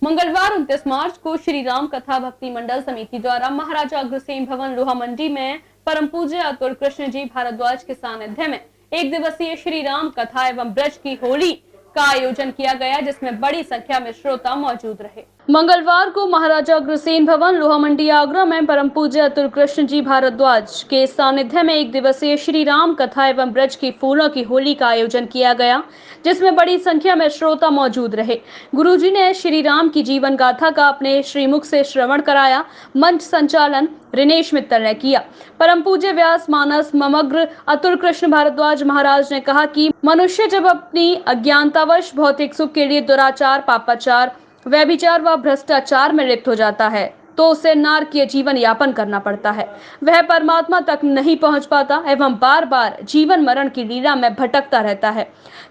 मंगलवार 29 मार्च को श्री राम कथा भक्ति मंडल समिति द्वारा महाराजा अग्रसेन भवन लोहा मंडी में परम पूज्य अतुल कृष्ण जी भारद्वाज के सानिध्य में एक दिवसीय श्री राम कथा एवं ब्रज की होली का आयोजन किया गया, जिसमें बड़ी संख्या में श्रोता मौजूद रहे। मंगलवार को महाराजा अग्रसेन भवन लोहा मंडी आगरा में परम पूज्य अतुल कृष्ण जी भारद्वाज के सानिध्य में एक दिवसीय श्री राम कथा एवं ब्रज की फूलों की होली का आयोजन किया गया, जिसमें बड़ी संख्या में श्रोता मौजूद रहे। गुरुजी ने श्री राम की जीवन गाथा का अपने श्रीमुख से श्रवण कराया। मंच संचालन रिनेश मित्तल ने किया। परम पूज्य व्यास मानस ममग्र अतुल कृष्ण भारद्वाज महाराज ने कहा कि मनुष्य जब अपनी अज्ञानतावश भौतिक सुख के लिए दुराचार, पापाचार, व्यभिचार व भ्रष्टाचार में लिप्त हो जाता है तो उसे नारकीय जीवन यापन करना पड़ता है। वह परमात्मा तक नहीं पहुंच पाता एवं बार बार जीवन मरण की लीला में भटकता रहता है।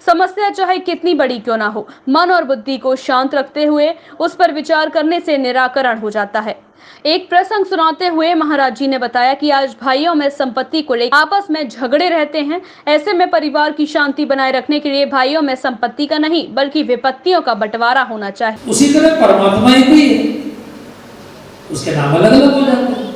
समस्या चाहे कितनी बड़ी क्यों ना हो, मन और बुद्धि को शांत रखते हुए उस पर विचार करने से निराकरण हो जाता है। एक प्रसंग सुनाते हुए महाराज जी ने बताया कि आज भाइयों में संपत्ति को लेकर आपस में झगड़े रहते हैं। ऐसे में परिवार की शांति बनाए रखने के लिए भाइयों में संपत्ति का नहीं बल्कि विपत्तियों का बंटवारा होना चाहिए। उसी तरह परमात्मा एक ही है, उसके नाम अलग अलग हो जाते हैं।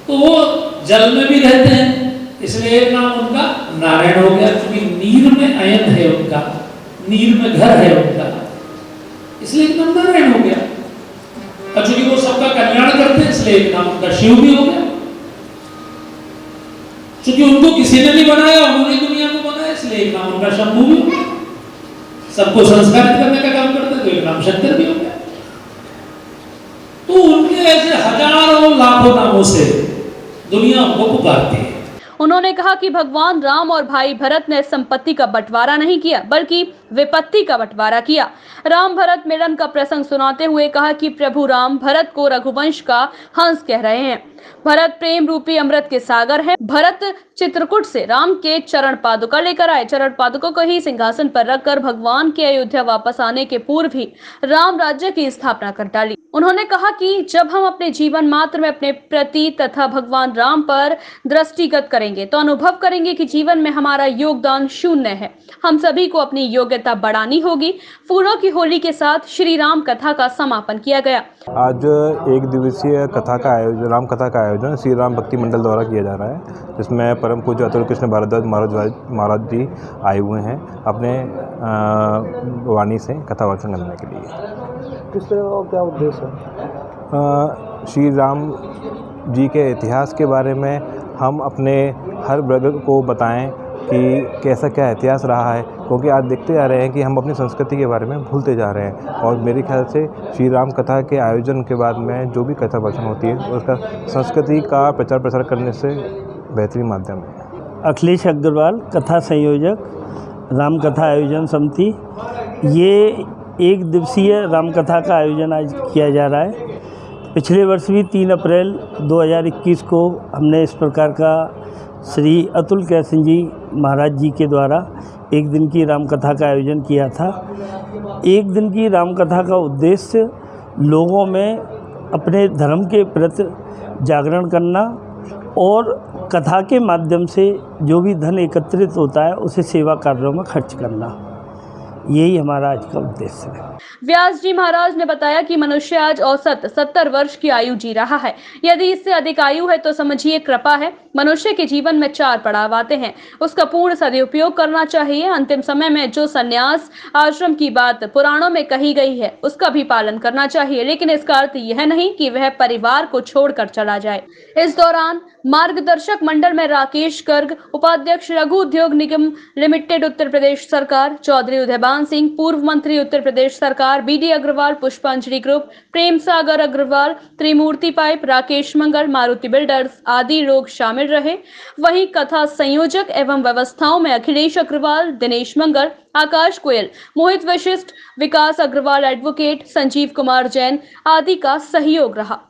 तो वो जल में भी रहते हैं, इसलिए एक नाम उनका नारायण हो गया, क्योंकि नीर में अयन है उनका, नीर में घर है उनका, इसलिए एक नाम नारायण हो गया। और चूंकि वो सबका कल्याण करते हैं, इसलिए एक नाम उनका शिव भी हो गया। चूंकि उनको किसी ने नहीं बनाया, उन्होंने दुनिया को बनाया, इसलिए एक नाम उनका शंभु भी हो गया। सबको संस्कारित करने का काम करते तो एक नाम शंकर भी हो गया। तो उनके ऐसे हजारों लाखों नामों से दुनिया उनको पुकारती है। उन्होंने कहा कि भगवान राम और भाई भरत ने संपत्ति का बंटवारा नहीं किया बल्कि विपत्ति का बंटवारा किया। राम भरत मिलन का प्रसंग सुनाते हुए कहा कि प्रभु राम भरत को रघुवंश का हंस कह रहे हैं। भरत प्रेम रूपी अमृत के सागर हैं। भरत चित्रकूट से राम के चरण पादुका लेकर आए। चरण पादुका को ही सिंहासन पर रखकर भगवान के अयोध्या वापस आने के पूर्व ही राम राज्य की स्थापना कर डाली। उन्होंने कहा कि जब हम अपने जीवन मात्र में अपने प्रति तथा भगवान राम पर दृष्टिगत करेंगे तो अनुभव करेंगे कि जीवन में हमारा योगदान शून्य है। हम सभी को अपनी योग्यता बढ़ानी होगी। फूलों की होली के साथ श्री राम कथा का समापन किया गया। आज एक दिवसीय कथा का आयोजन, राम कथा का आयोजन श्री राम भक्ति मंडल द्वारा किया जा रहा है, जिसमें परम पूज्य अतुल कृष्ण भारद्वाज महाराज जी आए हुए हैं अपने वाणी से कथा वाचन करने के लिए। किस तरह का क्या उद्देश्य है? श्री राम जी के इतिहास के बारे में हम अपने हर वर्ग को बताएं कि कैसा क्या इतिहास रहा है, क्योंकि आज देखते जा रहे हैं कि हम अपनी संस्कृति के बारे में भूलते जा रहे हैं। और मेरे ख्याल से श्री राम कथा के आयोजन के बाद में जो भी कथा वाचन होती है उसका संस्कृति का प्रचार प्रसार करने से बेहतरीन माध्यम है। अखिलेश अग्रवाल, कथा संयोजक, राम कथा आयोजन समिति। ये एक दिवसीय राम कथा का आयोजन आज किया जा रहा है। पिछले वर्ष भी 3 अप्रैल 2021 को हमने इस प्रकार का श्री अतुल कृष्ण जी महाराज जी के द्वारा एक दिन की राम कथा का आयोजन किया था। एक दिन की राम कथा का उद्देश्य लोगों में अपने धर्म के प्रति जागरण करना और कथा के माध्यम से जो भी धन एकत्रित होता है उसे सेवा कार्यों में खर्च करना, यही हमारा आज का उद्देश्य है। व्यास जी महाराज ने बताया कि मनुष्य आज औसत 70 वर्ष की आयु जी रहा है। यदि इससे अधिक आयु है तो समझिए कृपा है। मनुष्य के जीवन में 4 पड़ाव आते हैं, उसका पूर्ण सदुपयोग करना चाहिए। अंतिम समय में जो संन्यास आश्रम की बात पुराणों में कही गई है उसका भी पालन करना चाहिए, लेकिन इसका अर्थ यह नहीं कि वह परिवार को छोड़कर चला जाए। इस दौरान मार्गदर्शक मंडल में राकेश गर्ग, उपाध्यक्ष लघु उद्योग निगम लिमिटेड उत्तर प्रदेश सरकार, चौधरी उदयबान सिंह, पूर्व मंत्री उत्तर प्रदेश सरकार, बीडी अग्रवाल, पुष्पांजलि ग्रुप, प्रेम सागर अग्रवाल, त्रिमूर्ति पाइप, राकेश मंगल, मारुति बिल्डर्स आदि लोग शामिल रहे। वहीं कथा संयोजक एवं व्यवस्थाओं में अखिलेश अग्रवाल, दिनेश मंगल, आकाश गोयल, मोहित वशिष्ठ, विकास अग्रवाल एडवोकेट, संजीव कुमार जैन आदि का सहयोग रहा।